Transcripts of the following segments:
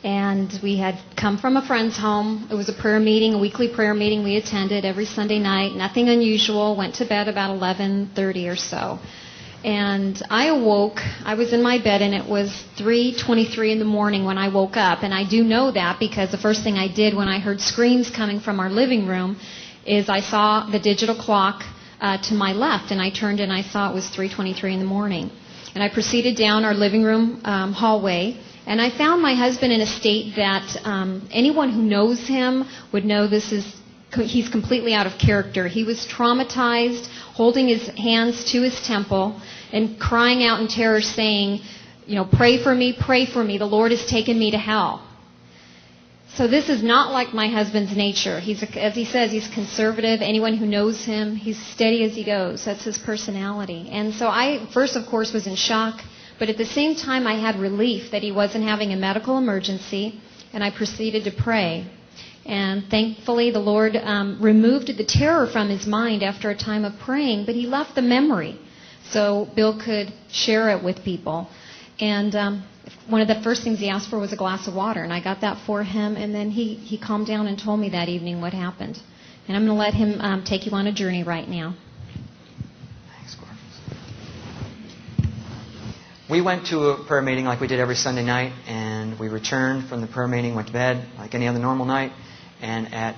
And we had come from a friend's home. It was a prayer meeting, a weekly prayer meeting we attended every Sunday night. Nothing unusual. Went to bed about 11:30 or so. And I awoke. I was in my bed, and it was 3:23 in the morning when I woke up. And I do know that because the first thing I did when I heard screams coming from our living room is I saw the digital clock to my left, and I turned and I saw it was 3:23 in the morning. And I proceeded down our living room hallway, and I found my husband in a state that anyone who knows him would know he's completely out of character. He was traumatized, holding his hands to his temple and crying out in terror saying, pray for me, the Lord has taken me to hell. So this is not like my husband's nature. As he says, he's conservative. Anyone who knows him, he's steady as he goes. That's his personality. And so I first, of course, was in shock, but at the same time I had relief that he wasn't having a medical emergency, and I proceeded to pray. And thankfully the Lord removed the terror from his mind after a time of praying, but he left the memory so Bill could share it with people. And one of the first things he asked for was a glass of water, and I got that for him, and then he calmed down and told me that evening what happened. And I'm going to let him take you on a journey right now. Thanks, Gordon. We went to a prayer meeting like we did every Sunday night, and we returned from the prayer meeting, went to bed like any other normal night, and at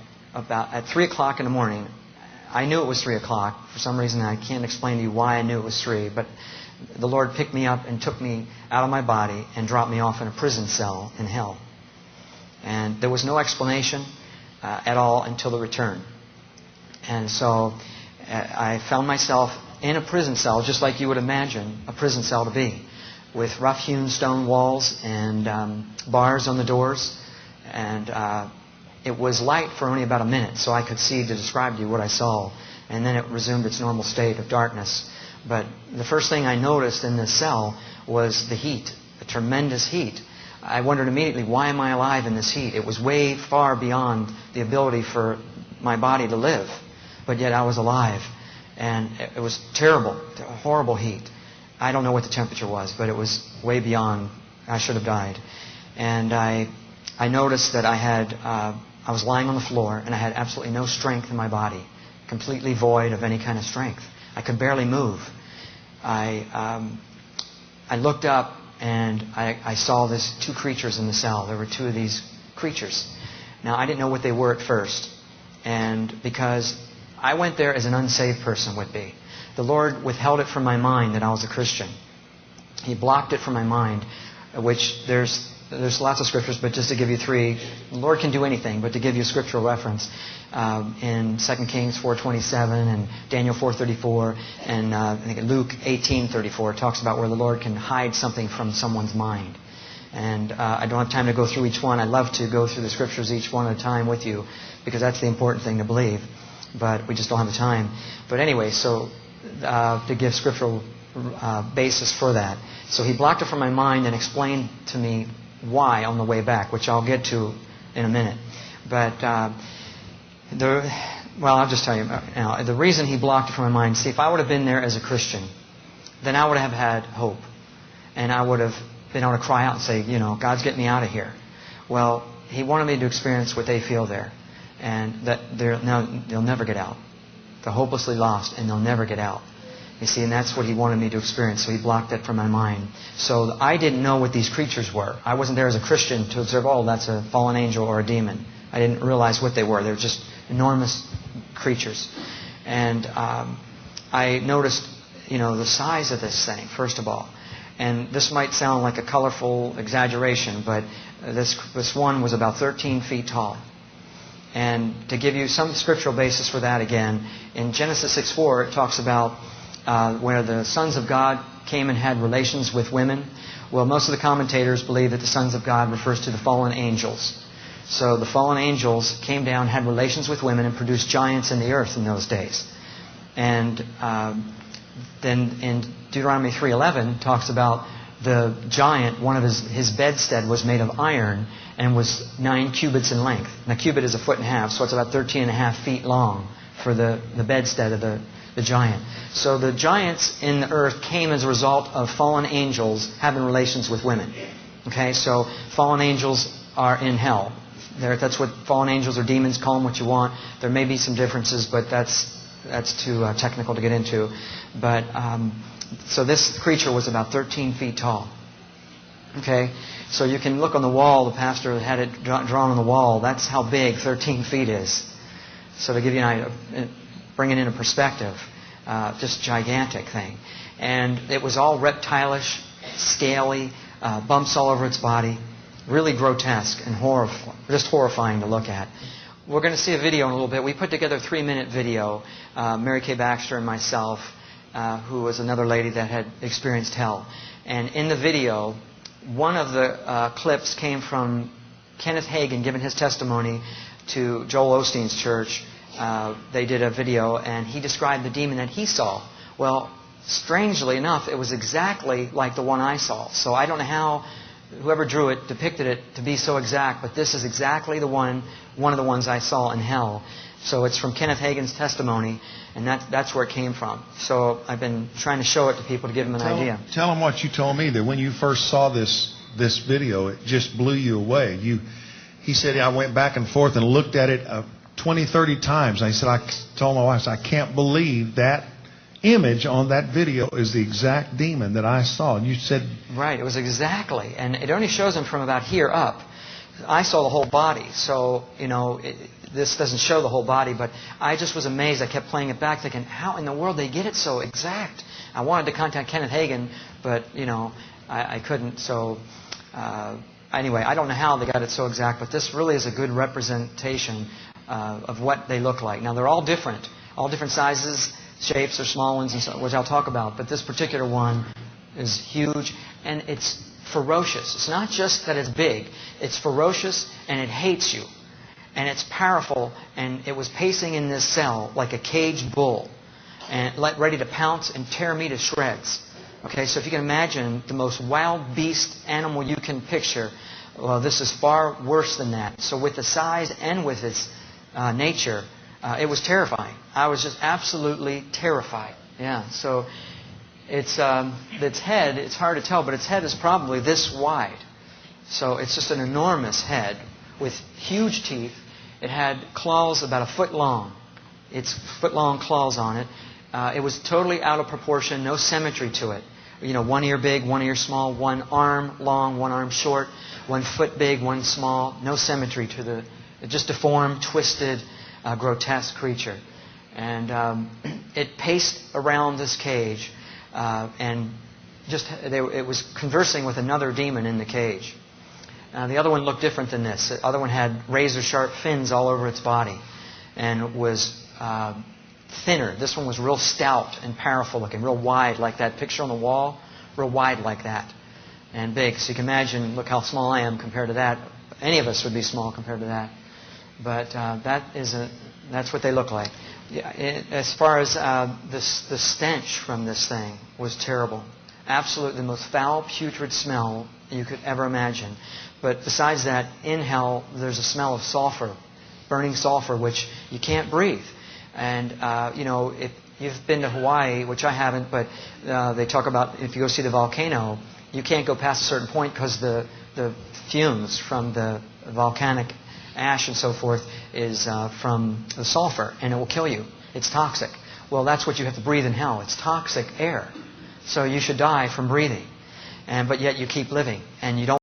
3 o'clock in the morning, I knew it was 3 o'clock. For some reason, I can't explain to you why I knew it was 3, but the Lord picked me up and took me out of my body and dropped me off in a prison cell in hell. And there was no explanation at all until the return. And so I found myself in a prison cell, just like you would imagine a prison cell to be, with rough-hewn stone walls and bars on the doors. And it was light for only about a minute, so I could see to describe to you what I saw. And then it resumed its normal state of darkness. But the first thing I noticed in this cell was the heat, the tremendous heat. I wondered immediately, why am I alive in this heat? It was way far beyond the ability for my body to live, but yet I was alive. And it was terrible, horrible heat. I don't know what the temperature was, but it was way beyond. I should have died. And I noticed that I was lying on the floor, and I had absolutely no strength in my body, completely void of any kind of strength. I could barely move. I looked up, and I saw these two creatures in the cell. There were two of these creatures. Now, I didn't know what they were at first, and because I went there as an unsaved person would be. The Lord withheld it from my mind that I was a Christian. He blocked it from my mind, which there's lots of scriptures, but just to give you three, the Lord can do anything, but to give you a scriptural reference, in 2 Kings 4:27 and Daniel 4:34 and I think Luke 18:34 talks about where the Lord can hide something from someone's mind. And I don't have time to go through each one. I'd love to go through the scriptures each one at a time with you, because that's the important thing to believe, but we just don't have the time. But anyway, so to give scriptural basis for that. So he blocked it from my mind and explained to me why on the way back, which I'll get to in a minute. But I'll just tell you now. The reason he blocked it from my mind, see, if I would have been there as a Christian, then I would have had hope. And I would have been able to cry out and say, God's getting me out of here. Well, he wanted me to experience what they feel there. And that they'll never get out. They're hopelessly lost, and they'll never get out. You see, and that's what he wanted me to experience, so he blocked that from my mind. So I didn't know what these creatures were. I wasn't there as a Christian to observe, that's a fallen angel or a demon. I didn't realize what they were. They were just enormous creatures. And I noticed, the size of this thing, first of all. And this might sound like a colorful exaggeration, but this one was about 13 feet tall. And to give you some scriptural basis for that again, in Genesis 6:4 it talks about where the sons of God came and had relations with women. Well, most of the commentators believe that the sons of God refers to the fallen angels. So the fallen angels came down, had relations with women, and produced giants in the earth in those days. And then in Deuteronomy 3:11 talks about the giant, one of his bedstead was made of iron and was 9 cubits in length. Now, cubit is 1.5 feet, so it's about 13.5 feet long for the bedstead of the giant. So the giants in the earth came as a result of fallen angels having relations with women. Okay, so fallen angels are in hell. That's what fallen angels or demons, call them what you want. There may be some differences, but that's too technical to get into. But so this creature was about 13 feet tall. Okay, so you can look on the wall. The pastor had it drawn on the wall. That's how big 13 feet is. So to give you an idea, bring it into perspective, just gigantic thing. And it was all reptilish, scaly, bumps all over its body. Really grotesque and just horrifying to look at. We're going to see a video in a little bit. We put together a 3-minute video, Mary Kay Baxter and myself, who was another lady that had experienced hell. And in the video, one of the clips came from Kenneth Hagin giving his testimony to Joel Osteen's church. They did a video, and he described the demon that he saw. Well, strangely enough, it was exactly like the one I saw. So I don't know how whoever drew it depicted it to be so exact, but this is exactly the one of the ones I saw in hell. So it's from Kenneth Hagin's testimony, and that's where it came from. So I've been trying to show it to people to give them an idea. Tell them what you told me, that when you first saw this video, it just blew you away. He said, I went back and forth and looked at it 20, 30 times. And I told my wife, I can't believe that image on that video is the exact demon that I saw. And you said... Right, it was exactly. And it only shows him from about here up. I saw the whole body. So, this doesn't show the whole body, but I just was amazed. I kept playing it back thinking, how in the world they get it so exact? I wanted to contact Kenneth Hagin, but, I couldn't. So, anyway, I don't know how they got it so exact, but this really is a good representation of what they look like. Now, they're all different sizes, shapes, or small ones, and so, which I'll talk about. But this particular one is huge, and it's ferocious. It's not just that it's big. It's ferocious, and it hates you. And it's powerful, and it was pacing in this cell like a caged bull, and ready to pounce and tear me to shreds. Okay, so if you can imagine the most wild beast animal you can picture, well, this is far worse than that. So with the size and with its nature, it was terrifying. I was just absolutely terrified. Yeah, so its head, it's hard to tell, but its head is probably this wide. So it's just an enormous head with huge teeth. It had claws about a foot long. It's foot-long claws on it. It was totally out of proportion, no symmetry to it. One ear big, one ear small, one arm long, one arm short, one foot big, one small. No symmetry to just deformed, twisted, grotesque creature. And it paced around this cage, and it was conversing with another demon in the cage. The other one looked different than this. The other one had razor-sharp fins all over its body and was thinner. This one was real stout and powerful looking, real wide like that picture on the wall, real wide like that, and big. So you can imagine, look how small I am compared to that. Any of us would be small compared to that. But that's what they look like. As far as the stench from this thing was terrible. Absolutely the most foul, putrid smell you could ever imagine. But besides that, in hell, there's a smell of sulfur, burning sulfur, which you can't breathe. And, if you've been to Hawaii, which I haven't, but they talk about if you go see the volcano, you can't go past a certain point because the fumes from the volcanic ash and so forth is from the sulfur, and it will kill you. It's toxic. Well, that's what you have to breathe in hell. It's toxic air. So you should die from breathing. But yet you keep living, and you don't